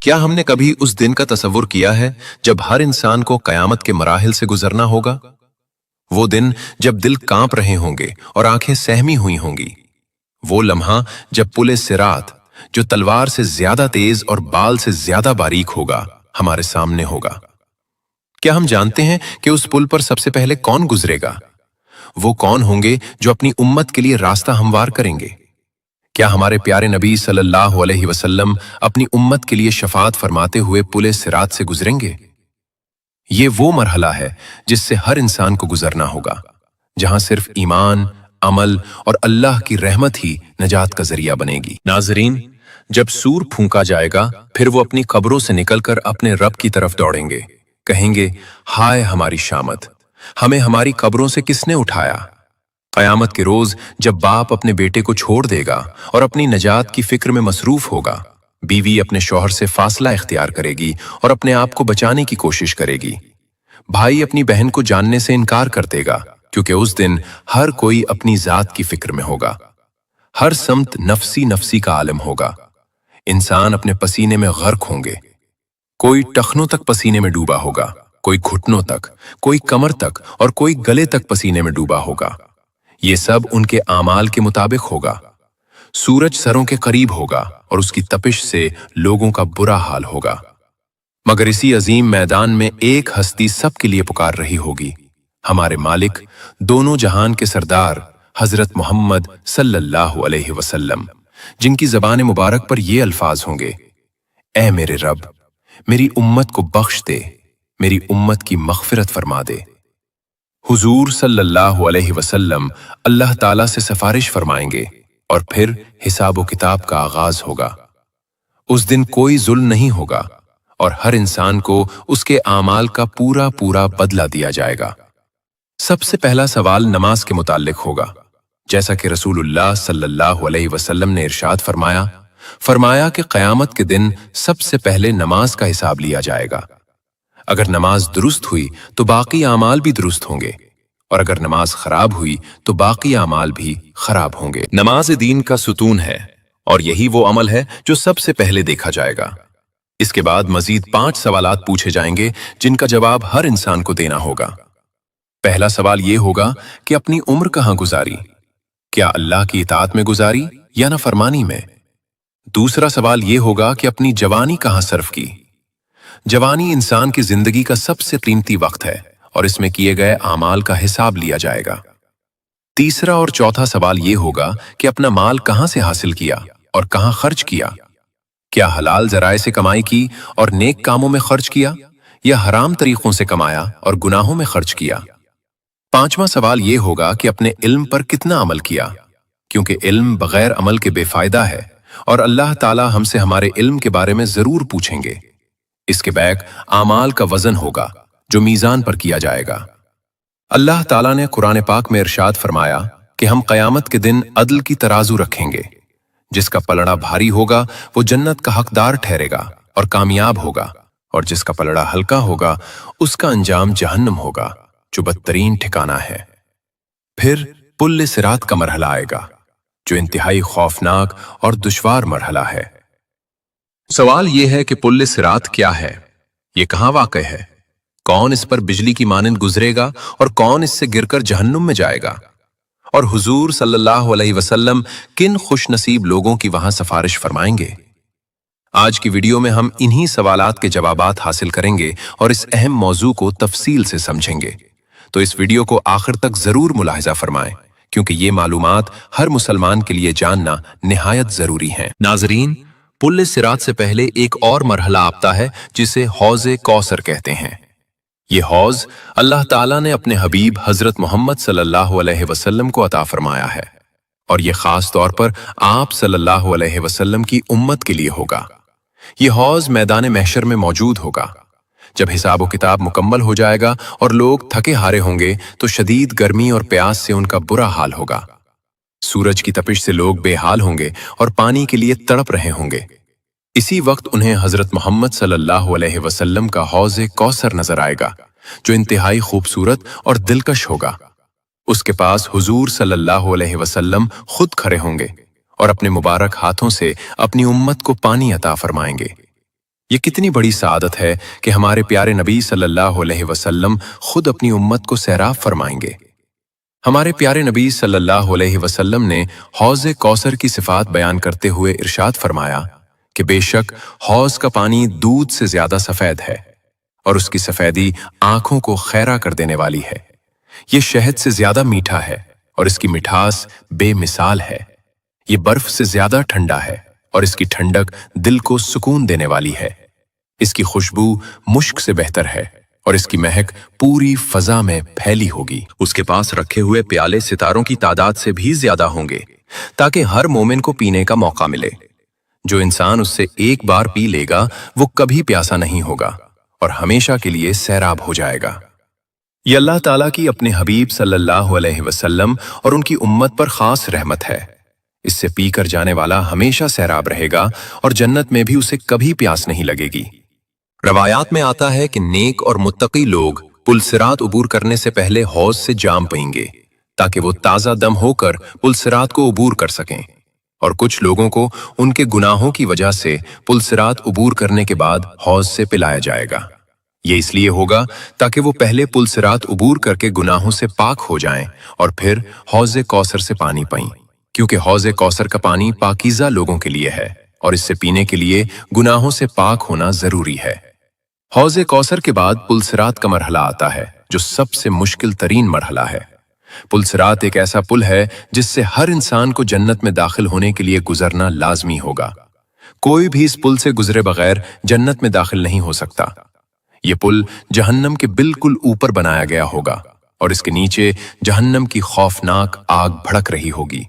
क्या हमने कभी उस दिन का तसव्वुर किया है जब हर इंसान को कयामत के मराहिल से गुजरना होगा? वो दिन जब दिल कांप रहे होंगे और आंखें सहमी हुई होंगी। वो लम्हा जब पुले सिरात, जो तलवार से ज्यादा तेज और बाल से ज्यादा बारीक होगा, हमारे सामने होगा। क्या हम जानते हैं कि उस पुल पर सबसे पहले कौन गुजरेगा? वो कौन होंगे जो अपनी उम्मत के लिए रास्ता हमवार करेंगे? क्या हमारे प्यारे नबी सल्लल्लाहु अलैहि वसल्लम अपनी उम्मत के लिए शफाअत फरमाते हुए पुले सिरात से गुजरेंगे? ये वो मरहला है जिससे हर इंसान को गुजरना होगा, जहां सिर्फ ईमान, अमल और अल्लाह की रहमत ही नजात का जरिया बनेगी। नाजरीन, जब सूर फूंका जाएगा, फिर वो अपनी कब्रों से निकलकर अपने रब की तरफ दौड़ेंगे। कहेंगे, हाय हमारी शामत, हमें हमारी कब्रों से किसने उठाया? कयामत के रोज जब बाप अपने बेटे को छोड़ देगा और अपनी नजात की फिक्र में मसरूफ होगा, बीवी अपने शौहर से फासला इख्तियार करेगी और अपने आप को बचाने की कोशिश करेगी। भाई अपनी बहन को जानने से इनकार कर देगा, क्योंकि उस दिन हर कोई अपनी जात की फिक्र में होगा। हर समत नफसी नफसी का आलम होगा। इंसान अपने पसीने में गर्क होंगे। कोई टखनों तक पसीने में डूबा होगा, कोई घुटनों तक, कोई कमर तक और कोई गले तक पसीने में डूबा होगा। ये सब उनके आमाल के मुताबिक होगा। सूरज सरों के करीब होगा और उसकी तपिश से लोगों का बुरा हाल होगा। मगर इसी अजीम मैदान में एक हस्ती सबके लिए पुकार रही होगी, हमारे मालिक, दोनों जहान के सरदार हजरत मोहम्मद सल्लल्लाहु अलैहि वसल्लम, जिनकी ज़बान मुबारक पर ये अल्फाज होंगे, ऐ मेरे रब, मेरी उम्मत को बख्श दे, मेरी उम्मत की मग़फ़िरत फरमा दे। हुजूर सल्लल्लाहु अलैहि वसल्लम अल्लाह ताला से सिफारिश फरमाएंगे और फिर हिसाब व किताब का आगाज होगा। उस दिन कोई जुल्म नहीं होगा और हर इंसान को उसके आमाल का पूरा पूरा बदला दिया जाएगा। सबसे पहला सवाल नमाज के मुताल्लिक होगा, जैसा कि रसूलुल्लाह सल्लल्लाहु अलैहि वसल्लम ने इरशाद फरमाया कि क़यामत के दिन सबसे पहले नमाज का हिसाब लिया जाएगा। अगर नमाज दुरुस्त हुई तो बाकी आमाल भी दुरुस्त होंगे, और अगर नमाज खराब हुई तो बाकी आमाल भी खराब होंगे। नमाज दीन का सुतून है और यही वो अमल है जो सबसे पहले देखा जाएगा। इसके बाद मजीद 5 सवालात पूछे जाएंगे, जिनका जवाब हर इंसान को देना होगा। पहला सवाल ये होगा कि अपनी उम्र कहाँ गुजारी? क्या अल्लाह की इताअत में गुजारी या नाफरमानी में? दूसरा सवाल ये होगा कि अपनी जवानी कहाँ सर्फ की? जवानी इंसान की जिंदगी का सबसे कीमती वक्त है और इसमें किए गए आमाल का हिसाब लिया जाएगा। तीसरा और चौथा सवाल ये होगा कि अपना माल कहां से हासिल किया और कहां खर्च किया? क्या हलाल जराए से कमाई की और नेक कामों में खर्च किया, या हराम तरीकों से कमाया और गुनाहों में खर्च किया? पांचवा सवाल ये होगा कि अपने इल्म पर कितना अमल किया, क्योंकि इल्म बगैर अमल के बेफायदा है और अल्लाह ताला हमसे हमारे इल्म के बारे में जरूर पूछेंगे। इसके बैक आमाल का वजन होगा जो मीजान पर किया जाएगा। अल्लाह ताला ने कुरान पाक में इरशाद फरमाया कि हम क़यामत के दिन अदल की तराजू रखेंगे। जिसका पलड़ा भारी होगा वो जन्नत का हकदार ठहरेगा और कामयाब होगा, और जिसका पलड़ा हल्का होगा उसका अंजाम जहन्नम होगा, जो बदतरीन ठिकाना है। फिर पुल्ले सिरात का मरहला आएगा, जो इंतहाई खौफनाक और दुश्वार मरहला है। सवाल यह है कि पुल्ले सिरात क्या है, ये कहां वाक़ई है, कौन इस पर बिजली की मानंद गुजरेगा और कौन इससे गिरकर जहन्नुम में जाएगा, और हुजूर सल्लल्लाहु अलैहि वसल्लम किन खुशनसीब लोगों की वहां सिफारिश फरमाएंगे। आज की वीडियो में हम इन्हीं सवालात के जवाबात हासिल करेंगे और इस अहम मौजू को तफसील से समझेंगे। तो इस वीडियो को आखिर तक जरूर मुलाहिजा फरमाएं, क्योंकि ये मालूमात हर मुसलमान के लिए जानना निहायत जरूरी है। नाजरीन, पुल्ले सिरात से पहले एक और मरहला आता है जिसे हौज़े कौसर कहते हैं। ये हौज अल्लाह ताला ने अपने हबीब हजरत मोहम्मद सल्लल्लाहु अलैहि वसल्लम को अता फरमाया है, और ये खास तौर पर आप सल्लल्लाहु अलैहि वसल्लम की उम्मत के लिए होगा। ये हौज मैदान महशर में मौजूद होगा। जब हिसाब व किताब मुकम्मल हो जाएगा और लोग थके हारे होंगे तो शदीद गर्मी और प्यास से उनका बुरा हाल होगा। सूरज की तपिश से लोग बेहाल होंगे और पानी के लिए तड़प रहे होंगे। इसी वक्त उन्हें हजरत मोहम्मद सल्लल्लाहु अलैहि वसल्लम का हौज़े कौसर नजर आएगा, जो इंतहाई खूबसूरत और दिलकश होगा। उसके पास हुजूर सल्लल्लाहु अलैहि वसल्लम खुद खड़े होंगे और अपने मुबारक हाथों से अपनी उम्मत को पानी अता फरमाएंगे। یہ کتنی بڑی سعادت ہے کہ ہمارے پیارے نبی صلی اللہ علیہ وسلم خود اپنی امت کو سیراب فرمائیں گے۔ ہمارے پیارے نبی صلی اللہ علیہ وسلم نے حوض کوثر کی صفات بیان کرتے ہوئے ارشاد فرمایا کہ بے شک حوض کا پانی دودھ سے زیادہ سفید ہے اور اس کی سفیدی آنکھوں کو خیرہ کر دینے والی ہے۔ یہ شہد سے زیادہ میٹھا ہے اور اس کی مٹھاس بے مثال ہے۔ یہ برف سے زیادہ ٹھنڈا ہے اور اس کی ٹھنڈک دل کو سکون دینے والی ہے۔ اس کی خوشبو مشک سے بہتر ہے اور اس کی مہک پوری فضا میں پھیلی ہوگی۔ اس کے پاس رکھے ہوئے پیالے ستاروں کی تعداد سے بھی زیادہ ہوں گے تاکہ ہر مومن کو پینے کا موقع ملے۔ جو انسان اس سے ایک بار پی لے گا وہ کبھی پیاسا نہیں ہوگا اور ہمیشہ کے لیے سیراب ہو جائے گا۔ یہ اللہ تعالیٰ کی اپنے حبیب صلی اللہ علیہ وسلم اور ان کی امت پر خاص رحمت ہے۔ اس سے پی کر جانے والا ہمیشہ سیراب رہے گا اور جنت میں بھی اسے کبھی پیاس نہیں لگے گی۔ روایات میں آتا ہے کہ نیک اور متقی لوگ پل صراط عبور کرنے سے پہلے حوض سے جام پئیں گے تاکہ وہ تازہ دم ہو کر پل صراط کو عبور کر سکیں، اور کچھ لوگوں کو ان کے گناہوں کی وجہ سے پل صراط عبور کرنے کے بعد حوض سے پلایا جائے گا۔ یہ اس لیے ہوگا تاکہ وہ پہلے پل صراط عبور کر کے گناہوں سے پاک ہو جائیں اور پھر حوض کوثر سے پانی پئیں، کیونکہ حوض کوثر کا پانی پاکیزہ لوگوں کے لیے ہے اور اس سے پینے کے لیے گناہوں سے پاک ہونا ضروری ہے۔ حوض کوثر کے بعد پل صراط کا مرحلہ آتا ہے جو سب سے مشکل ترین مرحلہ ہے۔ پل صراط ایک ایسا پل ہے جس سے ہر انسان کو جنت میں داخل ہونے کے لیے گزرنا لازمی ہوگا۔ کوئی بھی اس پل سے گزرے بغیر جنت میں داخل نہیں ہو سکتا۔ یہ پل جہنم کے بالکل اوپر بنایا گیا ہوگا اور اس کے نیچے جہنم کی خوفناک آگ بھڑک رہی ہوگی۔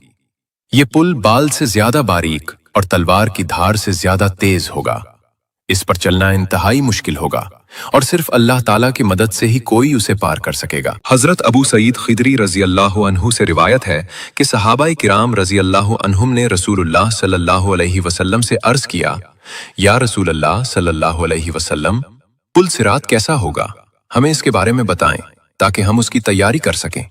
یہ پل بال سے زیادہ باریک اور تلوار کی دھار سے زیادہ تیز ہوگا۔ اس پر چلنا انتہائی مشکل ہوگا اور صرف اللہ تعالیٰ کی مدد سے ہی کوئی اسے پار کر سکے گا۔ حضرت ابو سعید خدری رضی اللہ عنہ سے روایت ہے کہ صحابہ کرام رضی اللہ عنہم نے رسول اللہ صلی اللہ علیہ وسلم سے عرض کیا، یا رسول اللہ صلی اللہ علیہ وسلم، پل صراط کیسا ہوگا؟ ہمیں اس کے بارے میں بتائیں تاکہ ہم اس کی تیاری کر سکیں۔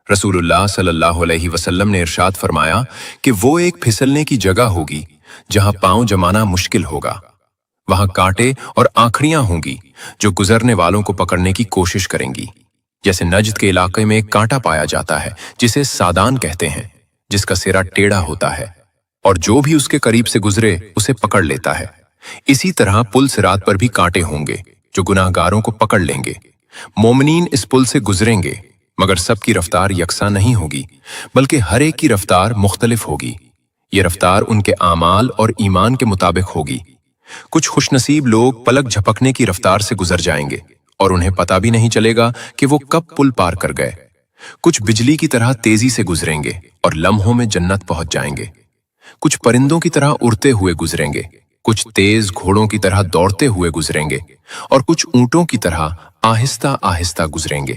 رسول اللہ صلی اللہ علیہ وسلم نے ارشاد فرمایا کہ وہ ایک پھسلنے کی جگہ ہوگی جہاں پاؤں جمانا مشکل ہوگا۔ وہاں کانٹے اور آنکھڑیاں ہوں گی جو گزرنے والوں کو پکڑنے کی کوشش کریں گی۔ جیسے نجد کے علاقے میں ایک کانٹا پایا جاتا ہے جسے سادان کہتے ہیں، جس کا سرا ٹیڑھا ہوتا ہے اور جو بھی اس کے قریب سے گزرے اسے پکڑ لیتا ہے۔ اسی طرح پل صراط پر بھی کانٹے ہوں گے جو گناہ گاروں کو پکڑ لیں گے۔ مومنین اس پل سے گزریں گے مگر سب کی رفتار یکساں نہیں ہوگی بلکہ ہر ایک کی رفتار مختلف ہوگی۔ یہ رفتار ان کے اعمال اور ایمان کے مطابق ہوگی۔ کچھ خوش نصیب لوگ پلک جھپکنے کی رفتار سے گزر جائیں گے اور انہیں پتہ بھی نہیں چلے گا کہ وہ کب پل پار کر گئے۔ کچھ بجلی کی طرح تیزی سے گزریں گے اور لمحوں میں جنت پہنچ جائیں گے۔ کچھ پرندوں کی طرح اڑتے ہوئے گزریں گے، کچھ تیز گھوڑوں کی طرح دوڑتے ہوئے گزریں گے اور کچھ اونٹوں کی طرح آہستہ آہستہ گزریں گے۔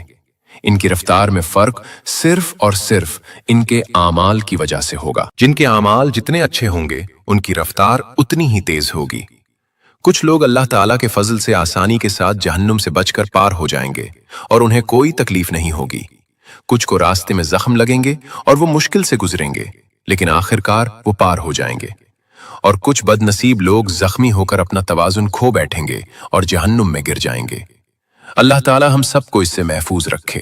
ان کی رفتار میں فرق صرف اور صرف ان کے اعمال کی وجہ سے ہوگا۔ جن کے اعمال جتنے اچھے ہوں گے ان کی رفتار اتنی ہی تیز ہوگی۔ کچھ لوگ اللہ تعالیٰ کے فضل سے آسانی کے ساتھ جہنم سے بچ کر پار ہو جائیں گے اور انہیں کوئی تکلیف نہیں ہوگی۔ کچھ کو راستے میں زخم لگیں گے اور وہ مشکل سے گزریں گے لیکن آخرکار وہ پار ہو جائیں گے، اور کچھ بد نصیب لوگ زخمی ہو کر اپنا توازن کھو بیٹھیں گے اور جہنم میں گر جائیں گے۔ اللہ تعالیٰ ہم سب کو اس سے محفوظ رکھے۔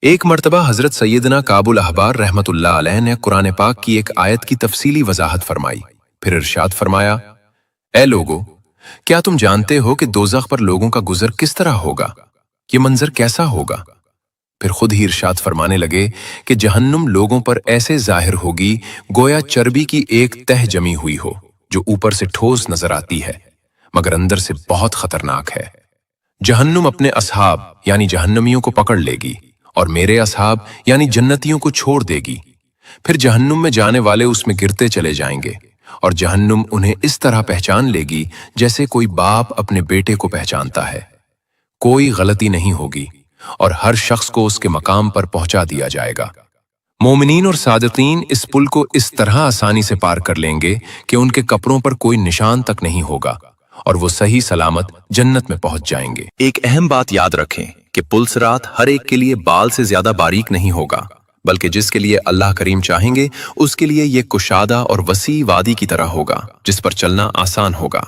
ایک مرتبہ حضرت سیدنا کعب الاحبار رحمت اللہ علیہ نے قرآن پاک کی ایک آیت کی تفصیلی وضاحت فرمائی، پھر ارشاد فرمایا، اے لوگو، کیا تم جانتے ہو کہ دوزخ پر لوگوں کا گزر کس طرح ہوگا؟ یہ منظر کیسا ہوگا؟ پھر خود ہی ارشاد فرمانے لگے کہ جہنم لوگوں پر ایسے ظاہر ہوگی گویا چربی کی ایک تہ جمی ہوئی ہو جو اوپر سے ٹھوس نظر آتی ہے مگر اندر سے بہت خطرناک ہے۔ جہنم اپنے اصحاب یعنی جہنمیوں کو پکڑ لے گی اور میرے اصحاب یعنی جنتیوں کو چھوڑ دے گی۔ پھر جہنم میں جانے والے اس میں گرتے چلے جائیں گے اور جہنم انہیں اس طرح پہچان لے گی جیسے کوئی باپ اپنے بیٹے کو پہچانتا ہے۔ کوئی غلطی نہیں ہوگی اور ہر شخص کو اس کے مقام پر پہنچا دیا جائے گا۔ مومنین اور صادقین اس پل کو اس طرح آسانی سے پار کر لیں گے کہ ان کے کپڑوں پر کوئی نشان تک نہیں ہوگا اور وہ صحیح سلامت جنت میں پہنچ جائیں گے۔ ایک اہم بات یاد رکھیں کہ پل صراط ہر ایک کے لیے بال سے زیادہ باریک نہیں ہوگا، بلکہ جس کے لیے اللہ کریم چاہیں گے اس کے لیے یہ کشادہ اور وسیع وادی کی طرح ہوگا جس پر چلنا آسان ہوگا۔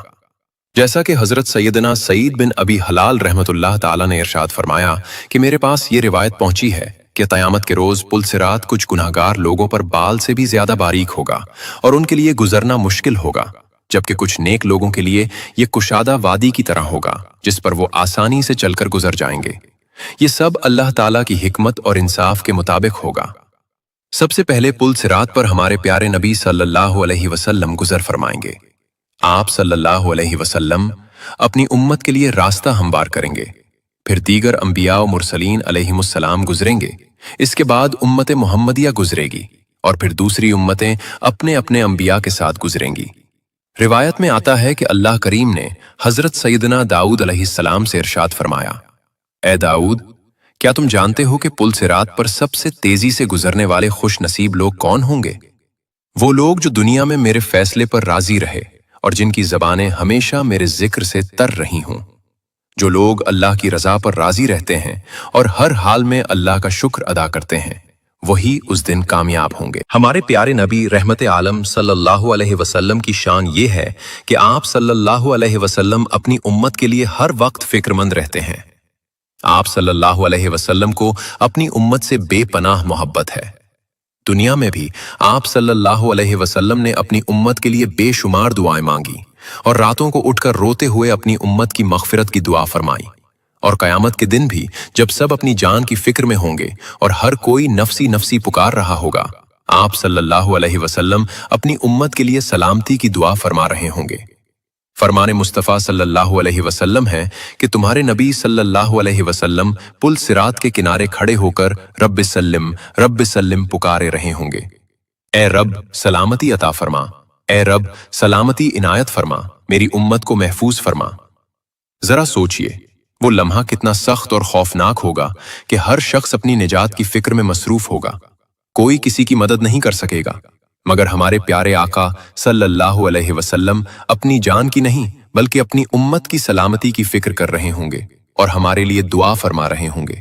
जैसा कि हजरत सैयदना सईद बिन अबी हलाल रहमतुल्लाह ताला ने इरशाद फरमाया कि मेरे पास ये रिवायत पहुंची है कि क़यामत के रोज पुल सिरात कुछ गुनाहगार लोगों पर बाल से भी ज्यादा बारीक होगा और उनके लिए गुजरना मुश्किल होगा, जबकि कुछ नेक लोगों के लिए ये कुशादा वादी की तरह होगा जिस पर वो आसानी से चलकर गुजर जाएंगे। ये सब अल्लाह ताला की हिकमत और इंसाफ के मुताबिक होगा। सबसे पहले पुल सिरात पर हमारे प्यारे नबी सल्लल्लाहु अलैहि वसल्लम गुजर फरमाएंगे। आप सल्लल्लाहु अलैहि वसल्लम अपनी उम्मत के लिए रास्ता हमवार करेंगे। फिर दीगर अंबिया और मुरसलीन अलैहिमुस्सलाम गुजरेंगे। इसके बाद उम्मत मोहम्मदिया गुजरेगी और फिर दूसरी उम्मतें अपने अपने अंबिया के साथ गुजरेंगी। रिवायत में आता है कि अल्लाह करीम ने हजरत सैयदना दाऊद अलैहिस्सलाम से इरशाद फरमाया, ए दाऊद, क्या तुम जानते हो कि पुल सिरात पर सबसे तेजी से गुजरने वाले खुश नसीब लोग कौन होंगे? वो लोग जो दुनिया में मेरे फैसले पर राजी रहे और जिनकी जबानें हमेशा मेरे जिक्र से तर रही हों। जो लोग अल्लाह की रजा पर राजी रहते हैं और हर हाल में अल्लाह का शुक्र अदा करते हैं, वही उस दिन कामयाब होंगे। हमारे प्यारे नबी रहमत आलम सल्लल्लाहु अलैहि वसल्लम की शान ये है कि आप सल्लल्लाहु अलैहि वसल्लम अपनी उम्मत के लिए हर वक्त फिक्रमंद रहते हैं। आप सल्लल्लाहु अलैहि वसल्लम को अपनी उम्मत से बेपनाह मोहब्बत है। दुनिया में भी आप सल्लल्लाहु अलैहि वसल्लम ने अपनी उम्मत के लिए बेशुमार दुआएं मांगी और रातों को उठकर रोते हुए अपनी उम्मत की मगफिरत की दुआ फरमाई। और क़यामत के दिन भी जब सब अपनी जान की फिक्र में होंगे और हर कोई नफसी नफसी पुकार रहा होगा, आप सल्लल्लाहु अलैहि वसल्लम अपनी उम्मत के लिए सलामती की दुआ फरमा रहे होंगे। फरमाने मुस्तफ़ा सल्लल्लाहु अलैहि वसल्लम है कि तुम्हारे नबी सल्लल्लाहु अलैहि वसल्लम पुल सिरात के किनारे खड़े होकर रब्बि सल्लिम पुकारे रहे होंगे। ए रब सलामती अता फरमा, ए रब सलामती इनायत फरमा, मेरी उम्मत को महफूज फरमा। जरा सोचिए वो लम्हा कितना सख्त और खौफनाक होगा कि हर शख्स अपनी निजात की फिक्र में मसरूफ होगा। कोई किसी की मदद नहीं कर सकेगा मगर हमारे प्यारे आका सल्लल्लाहु अलैहि वसल्लम अपनी जान की नहीं बल्कि अपनी उम्मत की सलामती की फिक्र कर रहे होंगे और हमारे लिए दुआ फरमा रहे होंगे।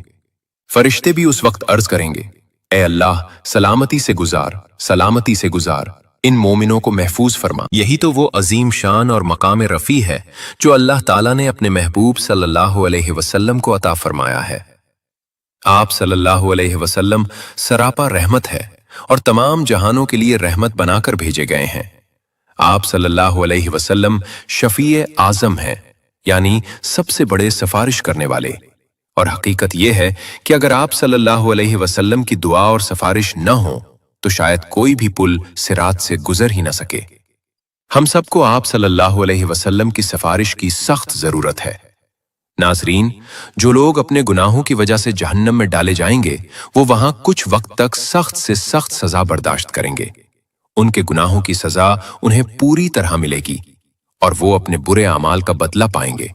फरिश्ते भी उस वक्त अर्ज करेंगे, ए अल्लाह सलामती से गुजार, इन मोमिनों को महफूज फरमा। यही तो वो अजीम शान और मकाम रफ़ी है जो अल्लाह ताला ने अपने महबूब सल्लल्लाहु अलैहि वसल्लम को अता फरमाया है। आप सल्लल्लाहु अलैहि वसल्लम सरापा रहमत है और तमाम जहानों के लिए रहमत बनाकर भेजे गए हैं। आप सल्लल्लाहु अलैहि वसल्लम शफीए आज़म हैं, यानी सबसे बड़े सिफारिश करने वाले। और हकीकत यह है कि अगर आप सल्लल्लाहु अलैहि वसल्लम की दुआ और सिफारिश न हो तो शायद कोई भी पुल सिरात से गुजर ही न सके। हम सबको आप सल्लल्लाहु अलैहि वसल्लम की सिफारिश की सख्त जरूरत है। नाजरीन, जो लोग अपने गुनाहों की वजह से जहन्नम में डाले जाएंगे वो वहां कुछ वक्त तक सख्त से सख्त सजा बर्दाश्त करेंगे। उनके गुनाहों की सजा उन्हें पूरी तरह मिलेगी और वो अपने बुरे अमाल का बदला पाएंगे।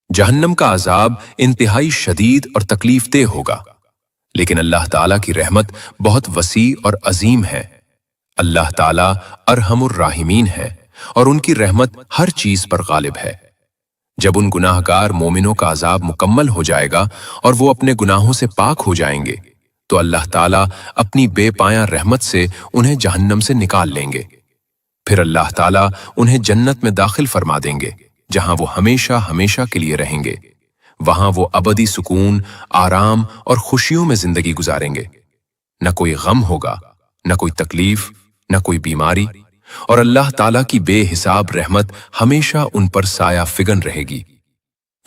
जहन्नम का अजाब इंतहाई शदीद और तकलीफदेह होगा, लेकिन अल्लाह ताला की रहमत बहुत वसी और अजीम है। अल्लाह ताला अरहमुर राहिमीन है और उनकी रहमत हर चीज पर गालिब है। जब उन गुनाहगार मोमिनों का अजाब मुकम्मल हो जाएगा और वो अपने गुनाहों से पाक हो जाएंगे तो अल्लाह ताला अपनी बेपायां रहमत से उन्हें जहन्नम से निकाल लेंगे। फिर अल्लाह ताला उन्हें जन्नत में दाखिल फरमा देंगे जहां वो हमेशा हमेशा के लिए रहेंगे। वहां वो अबदी सुकून, आराम और खुशियों में जिंदगी गुजारेंगे। न कोई गम होगा, न कोई तकलीफ, न कोई बीमारी, और अल्लाह ताला की बेहिसाब रहमत हमेशा उन पर साया फिगन रहेगी।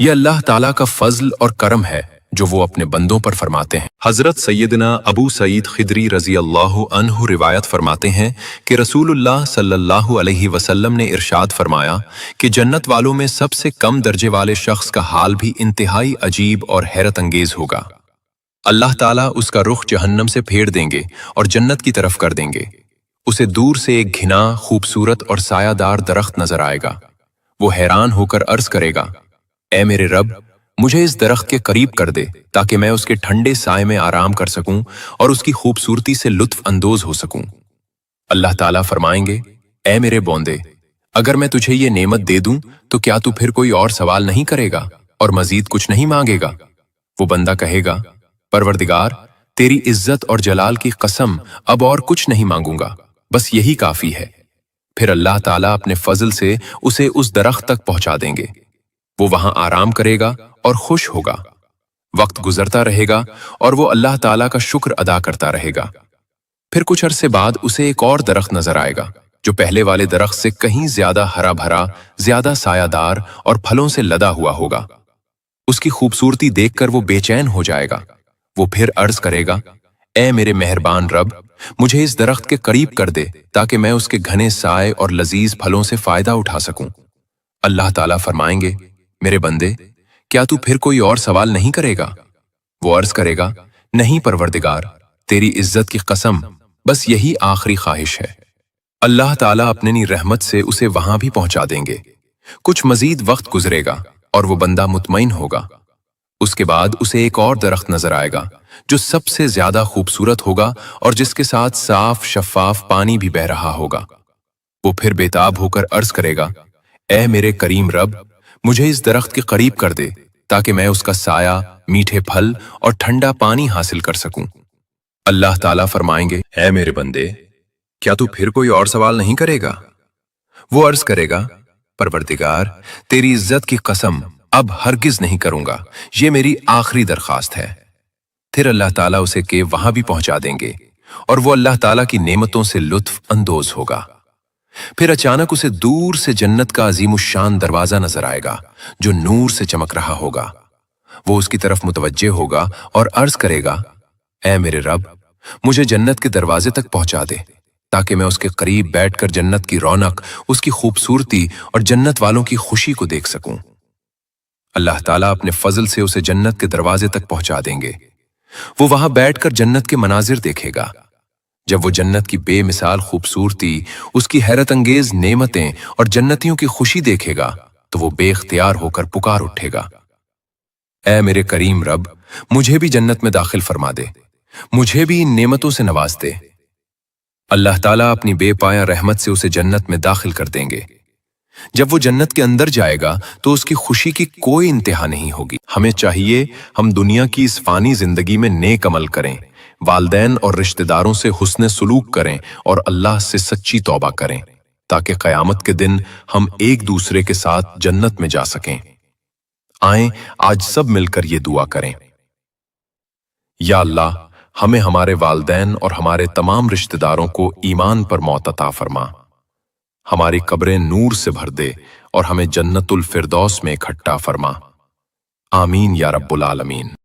यह अल्लाह ताला का फजल और करम है जो वो अपने बंदों पर फरमाते हैं। हजरत सैयदना अबू सईद खिदरी रजी अल्लाहु अन्हु रिवायत फरमाते हैं कि रसूलुल्लाह सल्लल्लाहु अलैहि वसल्लम ने इरशाद फरमाया कि जन्नत वालों में सबसे कम दर्जे वाले शख्स का हाल भी इंतहाई अजीब और हैरत अंगेज होगा। अल्लाह ताला उसका रुख जहन्नम से फेर देंगे और जन्नत की तरफ कर देंगे। उसे दूर से एक घिना, खूबसूरत और सायादार दरख्त नजर आएगा। वो हैरान होकर अर्ज करेगा, ए मेरे रब, मुझे इस दरख्त के करीब कर दे ताकि मैं उसके ठंडे साए में आराम कर सकूं और उसकी खूबसूरती से लुत्फ अंदोज हो सकूं। अल्लाह ताला फरमाएंगे, ए मेरे बौंदे, अगर मैं तुझे ये नेमत दे दूं तो क्या तू फिर कोई और सवाल नहीं करेगा और मजीद कुछ नहीं मांगेगा? वो बंदा कहेगा, परवरदिगार, तेरी इज्जत और जलाल की कसम, अब और कुछ नहीं मांगूंगा, बस यही काफी है। پھر اللہ تعالیٰ اپنے فضل سے اسے اس درخت تک پہنچا دیں گے۔ وہ وہاں آرام کرے گا اور خوش ہوگا۔ وقت گزرتا رہے گا اور وہ اللہ تعالیٰ کا شکر ادا کرتا رہے گا۔ پھر کچھ عرصے بعد اسے ایک اور درخت نظر آئے گا جو پہلے والے درخت سے کہیں زیادہ ہرا بھرا، زیادہ سایہ دار اور پھلوں سے لدا ہوا ہوگا۔ اس کی خوبصورتی دیکھ کر وہ بے چین ہو جائے گا۔ وہ پھر عرض کرے گا، اے میرے مہربان رب، مجھے اس درخت کے قریب کر دے تاکہ میں اس کے گھنے سائے اور لذیذ پھلوں سے فائدہ اٹھا سکوں۔ اللہ تعالیٰ فرمائیں گے، میرے بندے، کیا تو پھر کوئی اور سوال نہیں کرے گا؟ وہ عرض کرے گا، نہیں پروردگار، تیری عزت کی قسم، بس یہی آخری خواہش ہے۔ اللہ تعالیٰ اپنی رحمت سے اسے وہاں بھی پہنچا دیں گے۔ کچھ مزید وقت گزرے گا اور وہ بندہ مطمئن ہوگا۔ اس کے بعد اسے ایک اور درخت نظر آئے گا جو سب سے زیادہ خوبصورت ہوگا اور جس کے ساتھ صاف شفاف پانی بھی بہہ رہا ہوگا۔ وہ پھر بےتاب ہو کر عرض کرے گا، اے میرے کریم رب، مجھے اس درخت کے قریب کر دے تاکہ میں اس کا سایہ، میٹھے پھل اور ٹھنڈا پانی حاصل کر سکوں۔ اللہ تعالیٰ فرمائیں گے، اے میرے بندے، کیا تو پھر کوئی اور سوال نہیں کرے گا؟ وہ عرض کرے گا، پروردگار، تیری عزت کی قسم، اب ہرگز نہیں کروں گا، یہ میری آخری درخواست ہے۔ پھر اللہ تعالیٰ اسے کہ وہاں بھی پہنچا دیں گے اور وہ اللہ تعالیٰ کی نعمتوں سے لطف اندوز ہوگا۔ پھر اچانک اسے دور سے جنت کا عظیم الشان دروازہ نظر آئے گا جو نور سے چمک رہا ہوگا۔ وہ اس کی طرف متوجہ ہوگا اور عرض کرے گا، اے میرے رب، مجھے جنت کے دروازے تک پہنچا دے تاکہ میں اس کے قریب بیٹھ کر جنت کی رونق، اس کی خوبصورتی اور جنت والوں کی خوشی کو دیکھ سکوں۔ اللہ تعالیٰ اپنے فضل سے اسے جنت کے دروازے تک پہنچا دیں گے۔ وہ وہاں بیٹھ کر جنت کے مناظر دیکھے گا۔ جب وہ جنت کی بے مثال خوبصورتی، اس کی حیرت انگیز نعمتیں اور جنتیوں کی خوشی دیکھے گا تو وہ بے اختیار ہو کر پکار اٹھے گا، اے میرے کریم رب، مجھے بھی جنت میں داخل فرما دے، مجھے بھی ان نعمتوں سے نواز دے۔ اللہ تعالیٰ اپنی بے پایہ رحمت سے اسے جنت میں داخل کر دیں گے۔ جب وہ جنت کے اندر جائے گا تو اس کی خوشی کی کوئی انتہا نہیں ہوگی۔ ہمیں چاہیے ہم دنیا کی اس فانی زندگی میں نیک عمل کریں، والدین اور رشتہ داروں سے حسن سلوک کریں اور اللہ سے سچی توبہ کریں تاکہ قیامت کے دن ہم ایک دوسرے کے ساتھ جنت میں جا سکیں۔ آئیں آج سب مل کر یہ دعا کریں، یا اللہ، ہمیں ہمارے والدین اور ہمارے تمام رشتہ داروں کو ایمان پر موت عطا فرما، ہماری قبریں نور سے بھر دے اور ہمیں جنت الفردوس میں اکٹھا فرما۔ آمین یا رب العالمین۔